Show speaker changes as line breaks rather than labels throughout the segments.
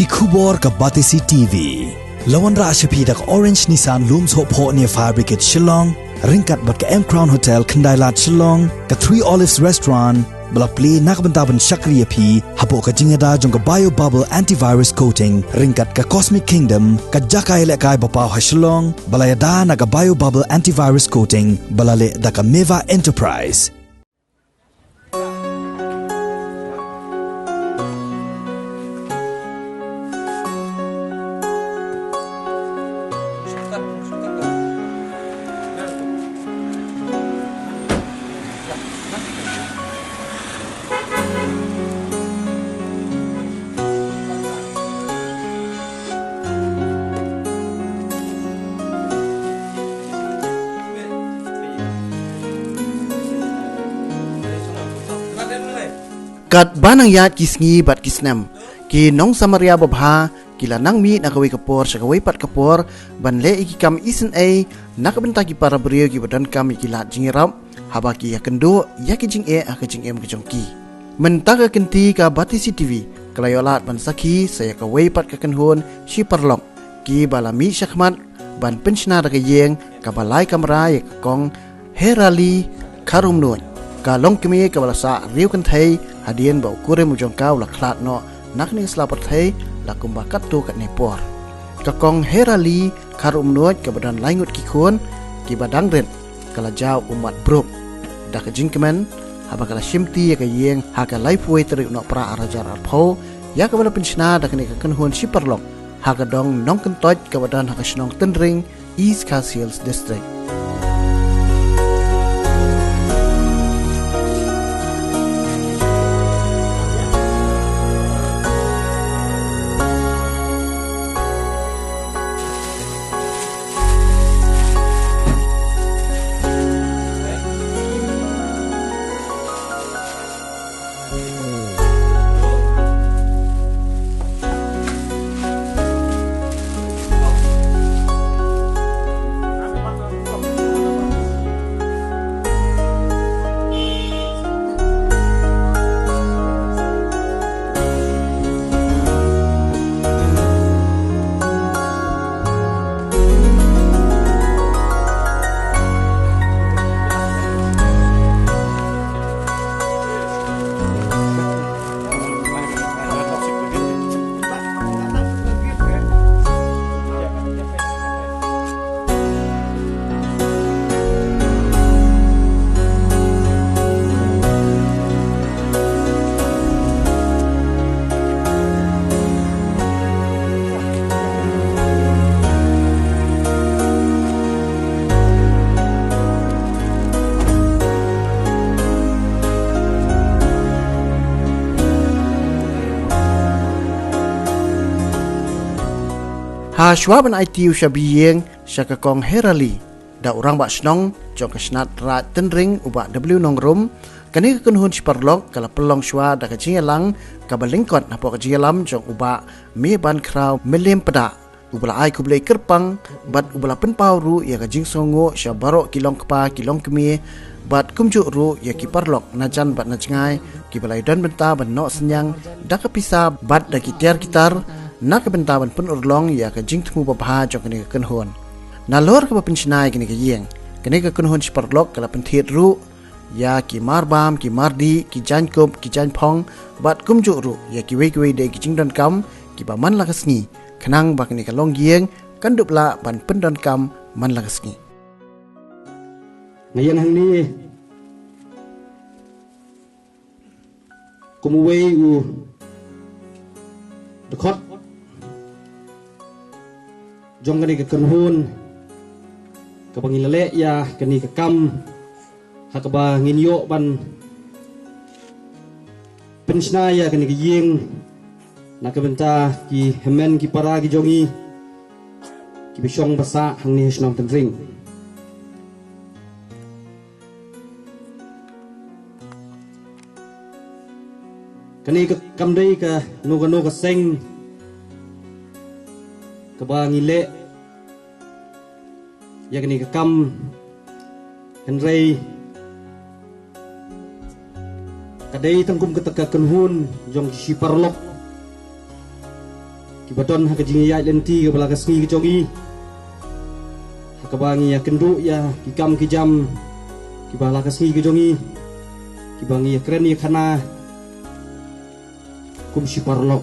ki khubor ka Batisi TV lawan ra ashapi dak Orange Nissan Looms Hope Ho near Fire Brigade Shillong ringkat bat ka M Crown Hotel Kendailat Shillong ka Three Olives Restaurant bala play nakbentaban Shakriya P hapo ka jingada jong ka Bio Bubble Antivirus Coating ringkat ka Cosmic Kingdom ka Jakai lekai bapaw ha Shillong bala yada na ka Bio Bubble Antivirus Coating bala le da ka Meva Enterprise.
Kat banang yat kisngi bat kisnam ki nong samaria babha kila nang mi nakawai kapor sakawai pat kapor ban le iki kam isen ai nakabenta ki para brio ki badan kam kila jingirap haba ki yakendo yaki jing e akajing em kejongki mentaga kenti ka Batisi TV kelayolat ban saki saya kawai pat kakenhon si parlok ki balami syakmat ban pensiona daga yeng ka balai kamera yak kong herali karum nun ka long kemi ka balasa riu kan thai hadian bau kure mujong kau la khlat no nakni slapat thai la kumbakat tu kat nepor ka kong herali karum nuat ka badan laingut ki khon ki badang ren kala jaw umat brok da ka jingkemen haba kala shimti ya ka yeng ha ka life way teri no pra arajar pho ya ka bala pensiona da ka kan hon si parlok ha ka dong nong kan tot ka badan ha ka snong tenring East Coast Hills District. Ha shwaban ITU shabiyeng syaka kong herali da orang bak snong jong kesnat ra tenring ubak W nongrum kani kekunhun siparlok kala pelong shwa da kajingelang kabalingkot napo kajigelam jong ubak me ban kraw melem pada ubala ai kublai kerpang bat ubala penpau ru ya kajing songo syabarok kilong kepa kilong kemi bat kumjuk ru ya kiparlok najan bat najngai kibalai dan benta ban nok senyang da kapisa bat da kitar kitar nak bentaban pun urlong ya ka jing tmu babha jong kene kenhon nalor ka pensinai kene ka yeng kene ka kenhon siparlok kala penthit ru ya ki marbam ki mardi ki jankop ki janpong bat kumjuk ru ya ki wei de ki jing don kam ki ba man lakasni khnang ba kene ka long yeng kandup la ban pendon kam man lakasni
ngayan hang ni kumuwei u dekot jong kani ke kenhun ke pangilale ya kani ke kam hakaba nginyo ban pensna ya kani ke yeng nak benta ki hemen ki para ki jongi ki bisong basa hang ni snong tenring kani ke kamdei ke no ka seng kabangile yakni kam henrei kadai tangkum ketaka kenhun jong si parlok Kibadon ha kajing ya lenti ke belaga sengi ke jongi. Ha kabangi ya kenduk ya kikam kijam kibala ke sengi ke jongi. Kibangi ya keren ya kana kum si parlok.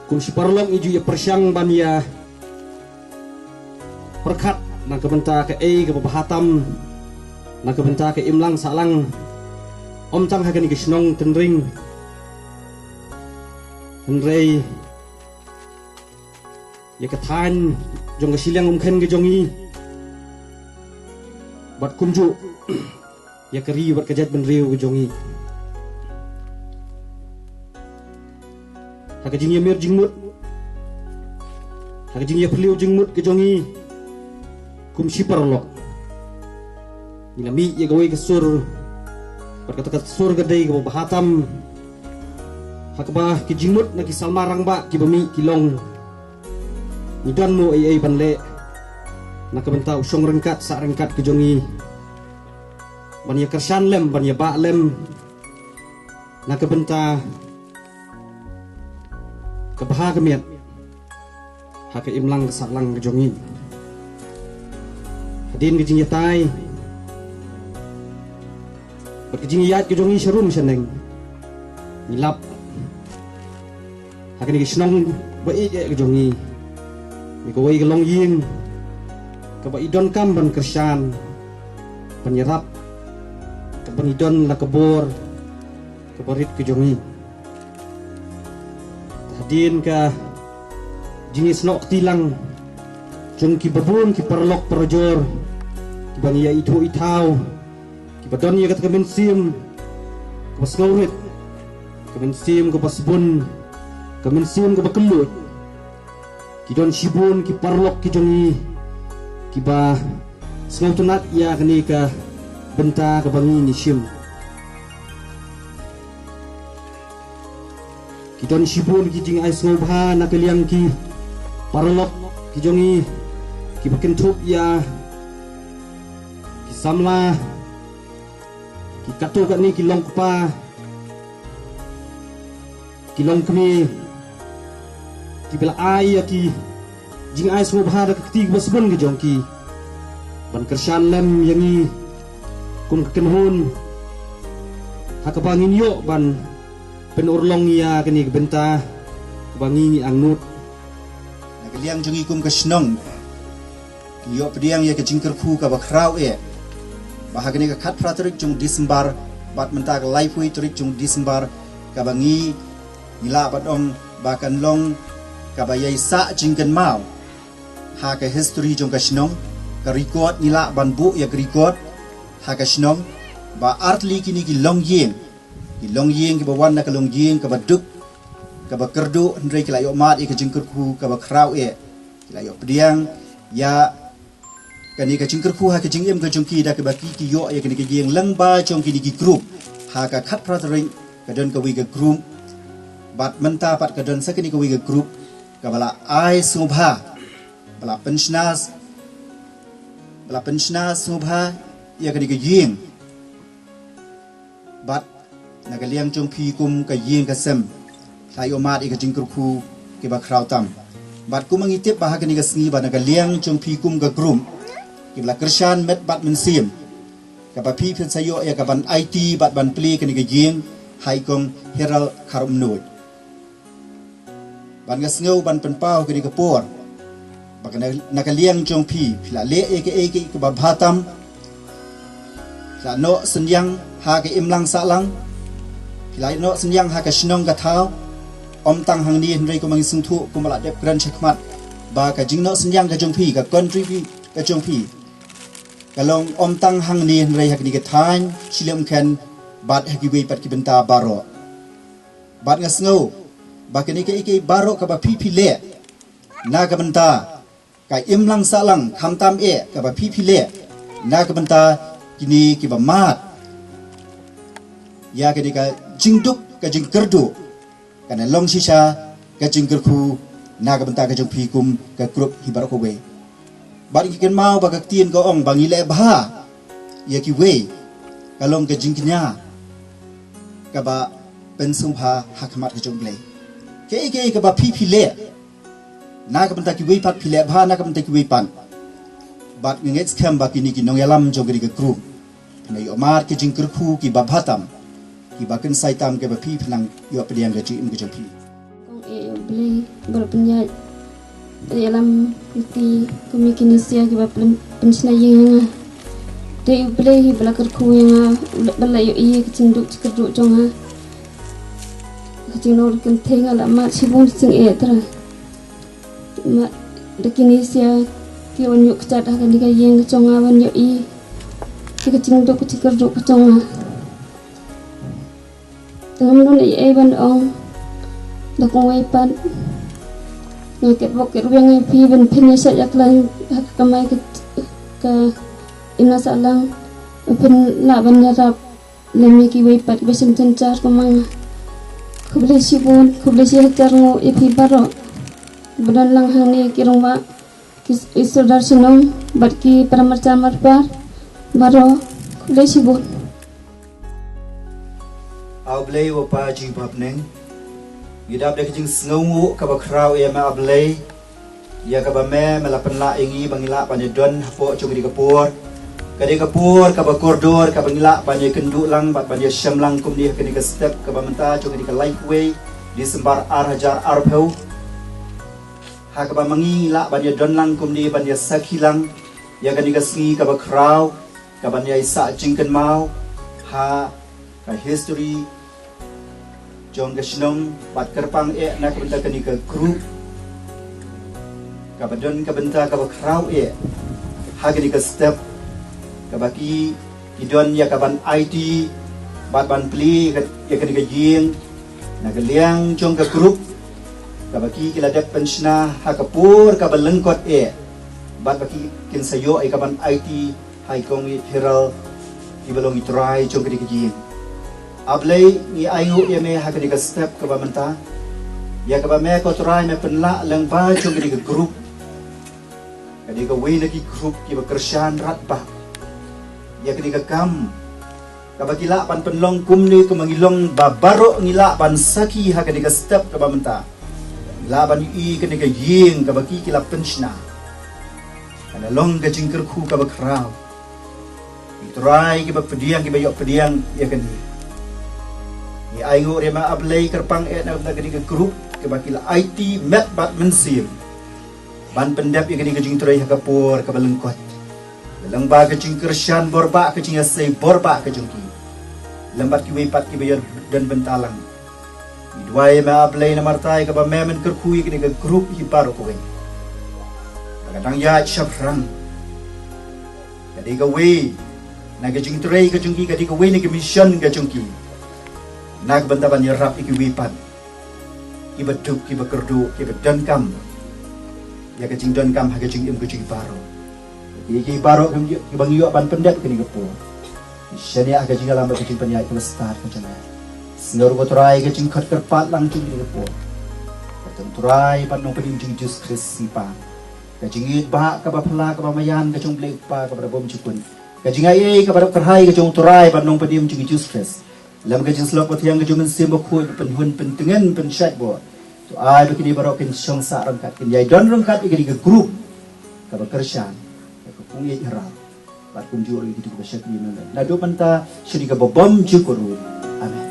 Kum si parlok iju ya persyang ban ya perkat na kebenta ke ke bahatam na kebenta ke imlang salang om tang hakan ke snong tenring henrei ya ketan jong ke silang umken ke jongi bat kumju ya keri bat kejat benriu ke jongi hakajing ya mir jingmut hakajing ya perliu jingmut ke jongi kum si parlok inami ya gawe ke sur berkata-kata sur gede ke bahatam hakabah ki jingmut na ki salmarang ba ki bami kilong nidan mo ay banle na kabenta usong rengkat sa rengkat ke jongi banya kersan lem banya ba lem na kabenta kabah kemiat haka imlang salang ke jongi hadin ke jingyatai berkejingyat ke jongi serum seneng nilap hakan ke senong baik ke jongi ni ko ke long ying ke ba idon kam ban kersan penyerap ke penidon la kebor ke borit ke jongi hadin ke jingi senok tilang jong ki babun ki parlok perjor ki bang ya itu itau ki badon ya kat kemen sim ke pasngaurit kemen sim ke pasbun kemen sim ke bakelut ki don sibun ki parlok ki jongi ki ba sengau tunat ya kini ke benta ke bangi ni sim ki don sibun ki jing ai sengau bha na keliang ki parlok ki jongi ki bakentup ya ki samla ki katu kat ni ki long kepa ki long kemi ki bela ai ya ki jing ai semua bahada ke keti basbun ke jongki ban kersan lem yangi kum kenhun hakabangin yo ban penurlong ya kini ke benta bangi angnut
liang jongi kum ke snong yo pediang ya ke jingker khu ka bakrau bahagani ka khat pratrik jong Disember bat mentak live wi trik jong Disember ka bangi nila badong bakan long ka bayai sa jingken mau ha ka history jong ka snong ka record nila ban bu ya record ha ka snong ba artli kini ki long yeng ki bawan na ka long yeng ka baduk ka bakerdu ndrei ki layo mat ka jingker khu ka bakrau layo pediang ya kani ka jingker khu ha ka jingem ka jongki da ka baki ki yo ya kani ka yeng lang ba jongki ni ki group ha ka khat pratring ka don ka wi ka group bat menta pat ka don sakani ka wi ka group ka bala ai subha bala penshnas subha ya kani ka yeng bat nagaliang jongki kum ka yeng ka sem layo mat ka jingker khu ke ba krau tam bat ku mangitip bahag ni ka sngi ba nagaliang jongki kum ka group kibla kersan met bat mensim ka pi phen sayo ya ka ban IT bat ban play kani ka jing hai kong heral karum noy ban ngasngau ban penpau kani ka por bakana nakaliang jong pi phila le eke ka ba bhatam sa no senyang ha ka imlang salang phila no senyang ha ka snong ka thau om tang hang ni hendrei ko mang sung thu ko mala dep gran chakmat ba ka jing no senyang ka jong pi ka contribute ka jong pi kalong om tang hang ni hendrei hak ni ka thain chilem khan bat haki wei pat ki benta baro bat ngasngau ba ka ni ka ike baro ka ba pi le na ka benta ka imlang salang khamtam ka ba pi le na ka benta kini ki ba mat ya ka ni ka jingduk ka jing kerdu kana long shisha ka jing kerku na ka benta ka jong pi kum ka group hibar ko we bar ki ken mau ba ka tien ko ong bangi le ba ya ki we kalong ka jing knya ka ba pensumha hakmat ke jongle ke ba pi phile na ka benta ki wei pat phile bha na ka benta ki wei pan bat nget scam ba kini ki nong yalam jogri ke group nei omar ke jingkir khu ki ba bhatam ki ba ken saitam ke ba pi phnang yo pediang ke im ke jompi
kong beli berpenjat dalam kuti kemikinisia ki ba pensna yang dei beli belakar khu yang belayo i kecinduk cekerduk jonga kecinduk kenteng ala mat sibun sing etra mat dekinisia ki onyo kecat akan dikayeng jonga wanyo i kecinduk cekerduk jonga tengam non ai ban ong dakong wepan ngaket boket yang pi ben penisa yak lai kamai ke ina salang pen la ban yarap lemi ki wepat besem tencar kamang kubli sibun kubli sihtar ngo ipi baro badan lang hani kirongwa isodar sinong bat ki paramarca marpar baro kubli sibun
ablay wa pa ji bab neng gidap de jing sngu ka ba kraw e ma ablay ya ka ba me melapan la ingi bangila panedon hapo chungri kapur kadi kapur ka ba koridor ka bangila panye kenduk lang bat panye syam lang kum dia kini ka step ka ba menta chungri ka lightway di sembar hajar arpeu ha ka ba mangi la panye don lang kum dia panye sakhilang ya kani ka sni ka ba kraw ka panye isa jingken mau ha ka history John Gashnong bat kerpang na kabenta kani ka group kabadon kabenta kabakraw hagani ka step kabaki idon ya kaban IT bat ban pli ya kani ka jing nagaliang jong ka group kabaki kiladap pensiona hakapur kabalengkot bat baki kinsayo ay kaban IT hay kong hiral ibalong itry jong kani ka jing ablay ni ayu ya me hakani ka step ka bamenta ya ka ba me ko try me penla lang ba chung kini ka group kadi ka way nagi group ki ba kersyan rat ba ya kini ka kam ka ba kila pan penlong kumni ko mangilong babaro ngila pan saki hakani ka step ka bamenta la ban i kini ka ying ka ba ki kila penshna kana long ka jingker khu ka ba kraw try ki ba pediang ki ba yok pediang ya kani ni ayo rema ablay kerpang na gani ke group ke bakila IT met bat mensim ban pendap ya gani ke jing trai hakapur ke balengkot lang ba ke jing kersyan borba ke jing asai borba ke jungki lambat ki wepat ki bayar dan bentalang ni duai ma ablay na martai ke ba memen kerkui gani ke group hi paro ko gani kadang ya syafrang kadi ke we na ke jing trai ke jungki kadi ke we ni ke mission ke jungki nak bentaban yarap iki wipat ki beduk ki bekerdu ki bedan kam ya ke jing don kam ha ke jing im ke jing baro ki baro ki bang yo ban pendap kini kepo syania ke jing alam ke jing penya ke start macam mana snor go try ke jing khat kerpat lang jing kini kepo ketem try pan no pedim jing jus krisipa ke jing ba ka ba phla ka ba mayan ke jong blek pa ka ba bom chukun ke jing ai ka ba kerhai ke jong try pan no pedim jing jus kris lam ka jing slok pathiang ka jung sim ko penhun pentengan pensat bo to ai do kini barokin song sa rangkat kin yai don rangkat ikri ke group ka bekersan ka pungi hara bat kunjur gitu ka syakli na do panta shri ka bom jukuru amen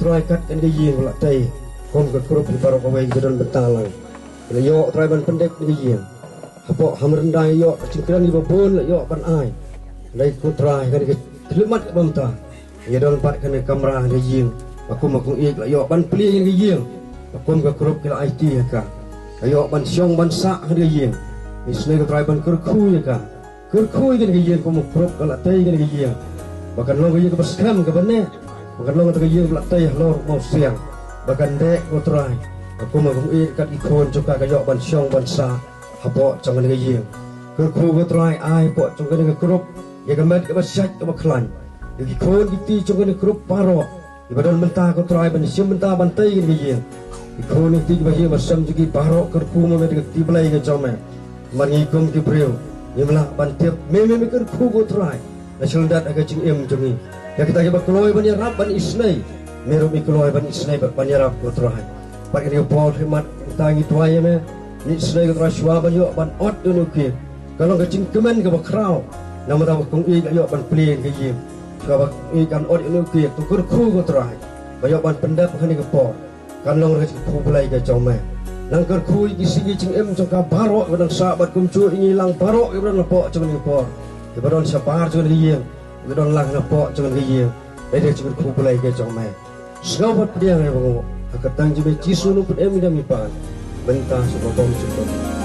try kat kan ke yeng la tai kom ke krup di paro kawai gedon bentalang le yo try ban pendek ke yeng apo ham rendai yo cingkran di babon le yo ban ai lai ku try kan ke klimat bamta ye don pat kan kamera ke yeng aku makung ik le yo ban pli ke yeng kom ke krup ke IT ka yo ban syong ban sa ke yeng isne ke try ban kurku ya ka kurku kan ke yeng kom krup la tai kan ke yeng bahkan lo ke yeng ke skam ke bane bahkan lo ke yeng la tai lo mau siang bahkan dek ko try aku makung ik kat ikon juga ke yo ban syong ban sa hapo jangan ke yeng kurku ko try ai po jangan ke krup ya ke mat ke basyat ke baklan di kon giti jangan ke krup paro ibadan mentah ko try ban syem mentah ban tai ke yeng ikon ti ke bahia basam jigi paro kurku me ke ti belai ke jome mangikum ke breu yemlah ban tiap me kurku ko try nasional dat aga jing em jongi ya kita ke bakloi ban yarab ban isnai meru mi kloi ban isnai ban yarab ko try pak ni pol hemat tangi tuai me ni isnai ko try shwa ban yo ban ot dunu ke kalau ke jing kemen ke bakrau nama ta kong i yo ban plien ke yim ka bak i kan ot dunu ke tu kurku ko try bayo ban pendap kan ke por kan long ke ku belai ke jome nang kurku i sigi jing em jong ka barok ban sahabat kumcu ini lang barok ban lepo jong ni por ibaron sapar jangan giyeng ibaron lang na po jangan giyeng dede jangan kupulai ke jome sawat dia ngai bango akatang jibe cisu nu pun emi dami pan mentah sebab bom cukup